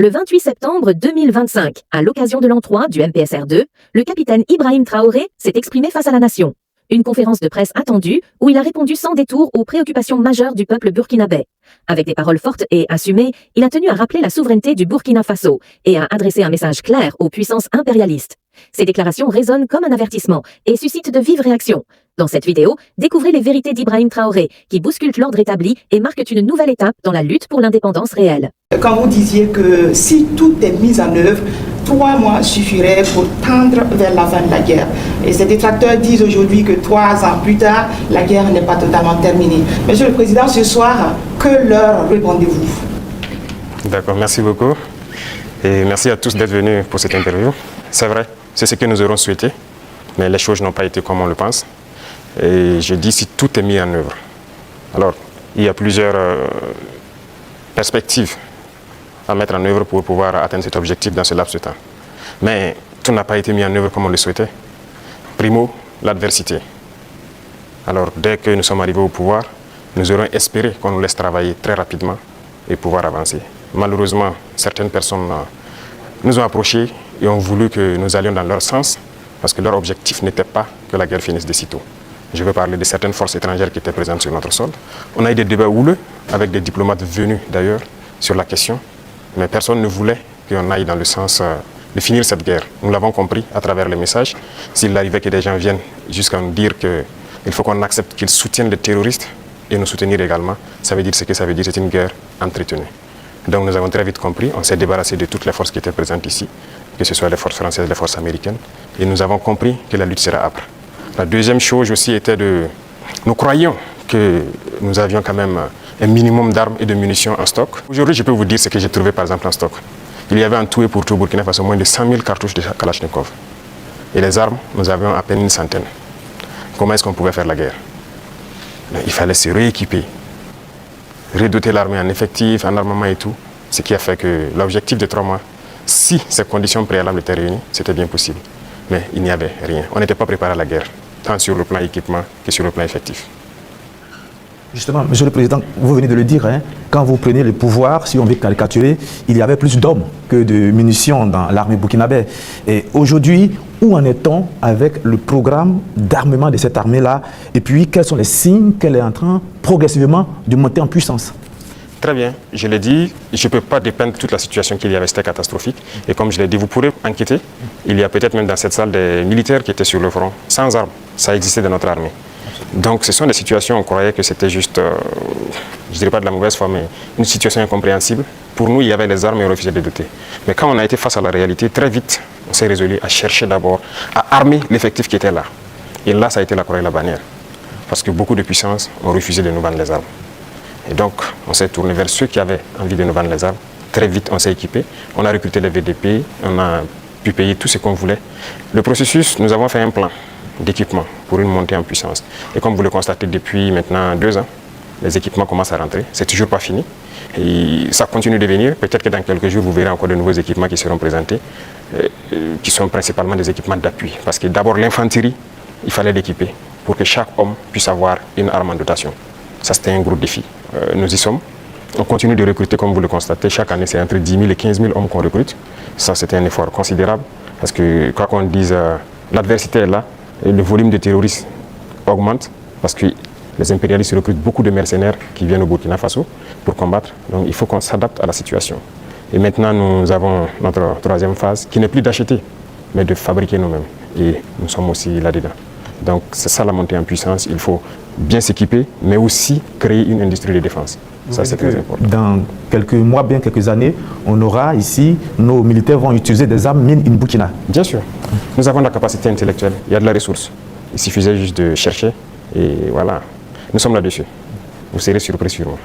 Le 28 septembre 2025, à l'occasion de l'an 3 du MPSR2, le capitaine Ibrahim Traoré s'est exprimé face à la nation. Une conférence de presse attendue où il a répondu sans détour aux préoccupations majeures du peuple burkinabé. Avec des paroles fortes et assumées, il a tenu à rappeler la souveraineté du Burkina Faso et à adresser un message clair aux puissances impérialistes. Ces déclarations résonnent comme un avertissement et suscitent de vives réactions. Dans cette vidéo, découvrez les vérités d'Ibrahim Traoré qui bousculent l'ordre établi et marquent une nouvelle étape dans la lutte pour l'indépendance réelle. Quand vous disiez que si tout est mis en œuvre, 3 mois suffiraient pour tendre vers la fin de la guerre. Et ces détracteurs disent aujourd'hui que 3 ans plus tard, la guerre n'est pas totalement terminée. Monsieur le Président, ce soir, que leur répondez-vous? D'accord, merci beaucoup. Et merci à tous d'être venus pour cette interview. C'est vrai, c'est ce que nous aurons souhaité, mais les choses n'ont pas été comme on le pense. Et je dis si tout est mis en œuvre. Alors, il y a plusieurs perspectives à mettre en œuvre pour pouvoir atteindre cet objectif dans ce laps de temps. Mais tout n'a pas été mis en œuvre comme on le souhaitait. Primo, l'adversité. Alors, dès que nous sommes arrivés au pouvoir, nous aurons espéré qu'on nous laisse travailler très rapidement et pouvoir avancer. Malheureusement, certaines personnes nous ont approchés et ont voulu que nous allions dans leur sens parce que leur objectif n'était pas que la guerre finisse de sitôt. Je veux parler de certaines forces étrangères qui étaient présentes sur notre sol. On a eu des débats houleux avec des diplomates venus d'ailleurs sur la question, mais personne ne voulait qu'on aille dans le sens de finir cette guerre. Nous l'avons compris à travers les messages. S'il arrivait que des gens viennent jusqu'à nous dire qu'il faut qu'on accepte qu'ils soutiennent les terroristes et nous soutenir également, ça veut dire ce que ça veut dire, c'est une guerre entretenue. Donc nous avons très vite compris, on s'est débarrassé de toutes les forces qui étaient présentes ici, que ce soit les forces françaises, les forces américaines, et nous avons compris que la lutte sera âpre. La deuxième chose aussi était nous croyions que nous avions quand même un minimum d'armes et de munitions en stock. Aujourd'hui, je peux vous dire ce que j'ai trouvé par exemple en stock. Il y avait en tout et pour tout Burkina Faso moins de 100 000 cartouches de Kalachnikov. Et les armes, nous avions à peine une centaine. Comment est-ce qu'on pouvait faire la guerre? Il fallait se rééquiper, redoter l'armée en effectifs, en armement et tout. Ce qui a fait que l'objectif de 3 mois, si ces conditions préalables étaient réunies, c'était bien possible. Mais il n'y avait rien. On n'était pas préparé à la guerre, tant sur le plan équipement que sur le plan effectif. Justement, Monsieur le Président, vous venez de le dire, quand vous prenez le pouvoir, si on veut caricaturer, il y avait plus d'hommes que de munitions dans l'armée burkinabé. Et aujourd'hui, où en est-on avec le programme d'armement de cette armée-là? Et puis, quels sont les signes qu'elle est en train progressivement de monter en puissance? Très bien, je l'ai dit, je ne peux pas dépeindre toute la situation qu'il y avait, c'était catastrophique. Et comme je l'ai dit, vous pourrez enquêter. Il y a peut-être même dans cette salle des militaires qui étaient sur le front, sans armes. Ça existait dans notre armée. Donc ce sont des situations, on croyait que c'était juste, je ne dirais pas de la mauvaise foi, mais une situation incompréhensible. Pour nous, il y avait les armes et on refusait de les doter. Mais quand on a été face à la réalité, très vite, on s'est résolu à chercher d'abord à armer l'effectif qui était là. Et là, ça a été la croix et la bannière. Parce que beaucoup de puissances ont refusé de nous vendre les armes. Et donc, on s'est tourné vers ceux qui avaient envie de nous vendre les armes. Très vite, on s'est équipé. On a recruté les VDP, on a pu payer tout ce qu'on voulait. Le processus, nous avons fait un plan d'équipement pour une montée en puissance. Et comme vous le constatez depuis maintenant 2 ans, les équipements commencent à rentrer. C'est toujours pas fini. Et ça continue de venir. Peut-être que dans quelques jours, vous verrez encore de nouveaux équipements qui seront présentés, qui sont principalement des équipements d'appui. Parce que d'abord, l'infanterie, il fallait l'équiper pour que chaque homme puisse avoir une arme en dotation. Ça, c'était un gros défi. Nous y sommes. On continue de recruter, comme vous le constatez. Chaque année, c'est entre 10 000 et 15 000 hommes qu'on recrute. Ça, c'était un effort considérable. Parce que, quoi qu'on dise, l'adversité est là. Et le volume de terroristes augmente. Parce que les impérialistes recrutent beaucoup de mercenaires qui viennent au Burkina Faso pour combattre. Donc, il faut qu'on s'adapte à la situation. Et maintenant, nous avons notre 3e phase, qui n'est plus d'acheter, mais de fabriquer nous-mêmes. Et nous sommes aussi là-dedans. Donc, c'est ça la montée en puissance. Il faut bien s'équiper, mais aussi créer une industrie de défense. Ça, c'est très important. Dans quelques mois, bien quelques années, on aura ici, nos militaires vont utiliser des armes mine in Burkina. Bien sûr. Nous avons la capacité intellectuelle. Il y a de la ressource. Il suffisait juste de chercher. Et voilà. Nous sommes là-dessus. Vous serez surpris sûrement.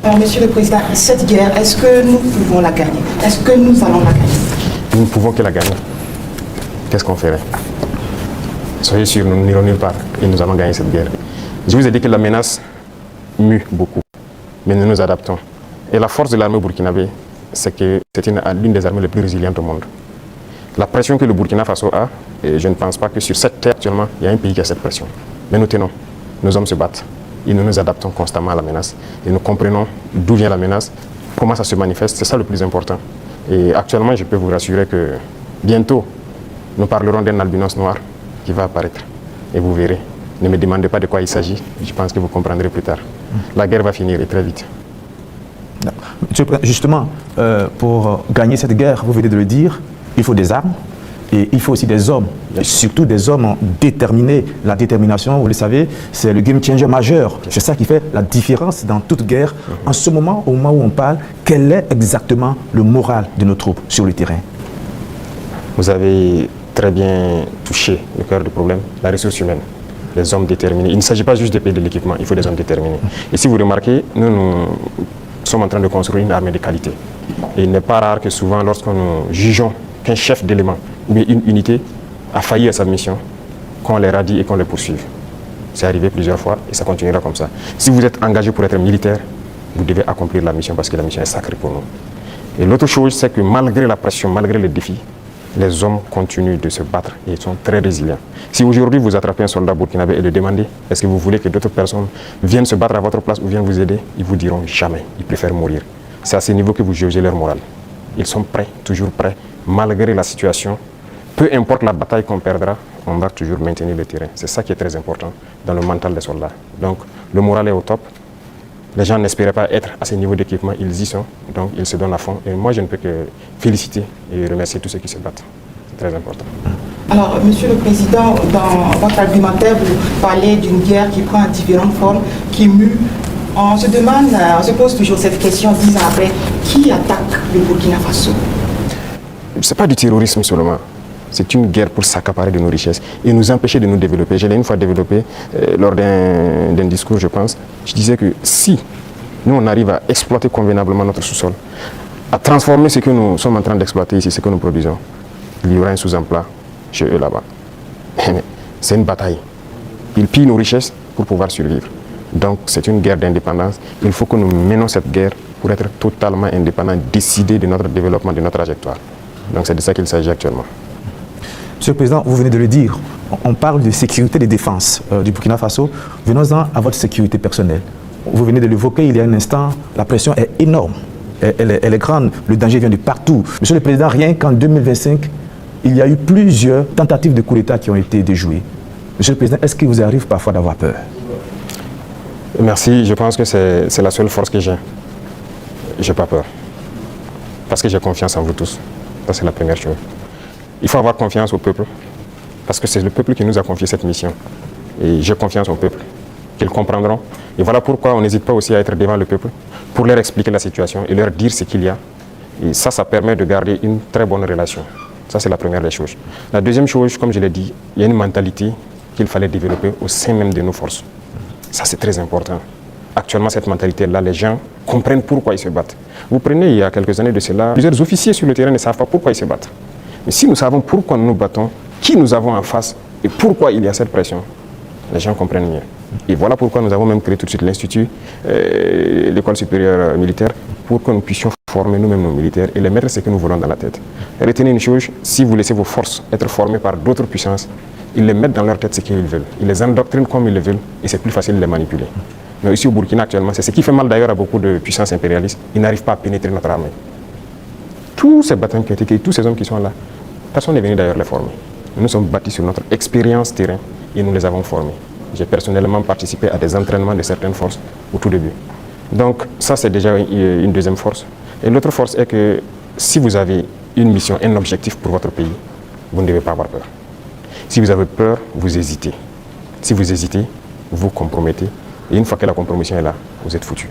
Alors, Monsieur le Président, cette guerre, est-ce que nous pouvons la gagner? Est-ce que nous allons la gagner? Nous ne pouvons que la gagner. Qu'est-ce qu'on ferait? Soyez sûrs, nous n'irons nulle part. Et nous allons gagner cette guerre. Je vous ai dit que la menace mue beaucoup. Mais nous nous adaptons. Et la force de l'armée burkinabé, c'est que c'est l'une des armées les plus résilientes au monde. La pression que le Burkina Faso a, et je ne pense pas que sur cette terre actuellement, il y a un pays qui a cette pression. Mais nous tenons. Nos hommes se battent. Et nous nous adaptons constamment à la menace. Et nous comprenons d'où vient la menace, comment ça se manifeste. C'est ça le plus important. Et actuellement, je peux vous rassurer que bientôt, nous parlerons d'un albinos noir qui va apparaître. Et vous verrez. Ne me demandez pas de quoi il s'agit. Je pense que vous comprendrez plus tard. La guerre va finir et très vite. Monsieur le Président, justement, pour gagner cette guerre, vous venez de le dire, il faut des armes et il faut aussi des hommes, et surtout des hommes déterminés. La détermination, vous le savez, c'est le game changer majeur. C'est ça qui fait la différence dans toute guerre. En ce moment, au moment où on parle, quel est exactement le moral de nos troupes sur le terrain? Vous avez très bien touché le cœur du problème, la ressource humaine, les hommes déterminés. Il ne s'agit pas juste de payer de l'équipement, il faut des hommes déterminés. Et si vous remarquez, nous sommes en train de construire une armée de qualité. Et il n'est pas rare que souvent, lorsque nous jugeons qu'un chef d'élément ou bien une unité a failli à sa mission, qu'on les radie et qu'on les poursuive. C'est arrivé plusieurs fois et ça continuera comme ça. Si vous êtes engagé pour être militaire, vous devez accomplir la mission parce que la mission est sacrée pour nous. Et l'autre chose, c'est que malgré la pression, malgré les défis, les hommes continuent de se battre et ils sont très résilients. Si aujourd'hui vous attrapez un soldat burkinabé et le demandez, est-ce que vous voulez que d'autres personnes viennent se battre à votre place ou viennent vous aider, ils vous diront jamais, ils préfèrent mourir. C'est à ce niveau que vous jugez leur morale. Ils sont prêts, toujours prêts, malgré la situation. Peu importe la bataille qu'on perdra, on va toujours maintenir le terrain. C'est ça qui est très important dans le mental des soldats. Donc le moral est au top. Les gens n'espéraient pas être à ce niveau d'équipement, ils y sont, donc ils se donnent à fond. Et moi, je ne peux que féliciter et remercier tous ceux qui se battent. C'est très important. Alors, Monsieur le Président, dans votre argumentaire, vous parlez d'une guerre qui prend différentes formes, qui mue. On se demande, on se pose toujours cette question 10 ans après, qui attaque le Burkina Faso? Ce n'est pas du terrorisme seulement. C'est une guerre pour s'accaparer de nos richesses et nous empêcher de nous développer. Je l'ai une fois développé lors d'un discours, je pense. Je disais que si nous, on arrive à exploiter convenablement notre sous-sol, à transformer ce que nous sommes en train d'exploiter ici, ce que nous produisons, il y aura un sous-emploi chez eux là-bas. C'est une bataille. Ils pillent nos richesses pour pouvoir survivre. Donc c'est une guerre d'indépendance. Il faut que nous menons cette guerre pour être totalement indépendants, décider de notre développement, de notre trajectoire. Donc c'est de ça qu'il s'agit actuellement. Monsieur le Président, vous venez de le dire, on parle de sécurité et de défense du Burkina Faso. Venons-en à votre sécurité personnelle. Vous venez de l'évoquer il y a un instant, la pression est énorme, elle est grande, le danger vient de partout. Monsieur le Président, rien qu'en 2025, il y a eu plusieurs tentatives de coup d'État qui ont été déjouées. Monsieur le Président, est-ce qu'il vous arrive parfois d'avoir peur? Merci, je pense que c'est la seule force que j'ai. Je n'ai pas peur. Parce que j'ai confiance en vous tous. Ça, c'est la première chose. Il faut avoir confiance au peuple, parce que c'est le peuple qui nous a confié cette mission. Et j'ai confiance au peuple, qu'ils comprendront. Et voilà pourquoi on n'hésite pas aussi à être devant le peuple, pour leur expliquer la situation et leur dire ce qu'il y a. Et ça permet de garder une très bonne relation. Ça, c'est la première des choses. La deuxième chose, comme je l'ai dit, il y a une mentalité qu'il fallait développer au sein même de nos forces. Ça, c'est très important. Actuellement, cette mentalité-là, les gens comprennent pourquoi ils se battent. Vous prenez, il y a quelques années de cela, plusieurs officiers sur le terrain ne savent pas pourquoi ils se battent. Mais si nous savons pourquoi nous nous battons, qui nous avons en face et pourquoi il y a cette pression, les gens comprennent mieux. Et voilà pourquoi nous avons même créé tout de suite l'Institut, l'école supérieure militaire, pour que nous puissions former nous-mêmes nos militaires et les mettre ce que nous voulons dans la tête. Retenez une chose, si vous laissez vos forces être formées par d'autres puissances, ils les mettent dans leur tête ce qu'ils veulent. Ils les endoctrinent comme ils le veulent et c'est plus facile de les manipuler. Mais ici au Burkina actuellement, c'est ce qui fait mal d'ailleurs à beaucoup de puissances impérialistes, ils n'arrivent pas à pénétrer notre armée. Tous ces bataillons qui ont été créés, tous ces hommes qui sont là, personne n'est venu d'ailleurs les former. Nous sommes bâtis sur notre expérience terrain et nous les avons formés. J'ai personnellement participé à des entraînements de certaines forces au tout début. Donc ça, c'est déjà une deuxième force. Et l'autre force est que si vous avez une mission, un objectif pour votre pays, vous ne devez pas avoir peur. Si vous avez peur, vous hésitez. Si vous hésitez, vous compromettez. Et une fois que la compromission est là, vous êtes foutu.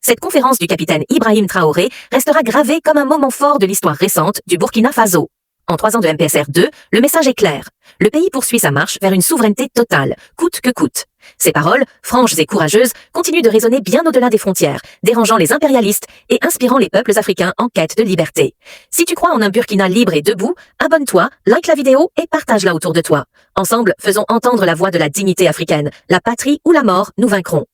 Cette conférence du capitaine Ibrahim Traoré restera gravée comme un moment fort de l'histoire récente du Burkina Faso. En 3 ans de MPSR 2, le message est clair. Le pays poursuit sa marche vers une souveraineté totale, coûte que coûte. Ces paroles, franches et courageuses, continuent de résonner bien au-delà des frontières, dérangeant les impérialistes et inspirant les peuples africains en quête de liberté. Si tu crois en un Burkina libre et debout, abonne-toi, like la vidéo et partage-la autour de toi. Ensemble, faisons entendre la voix de la dignité africaine. La patrie ou la mort, nous vaincrons.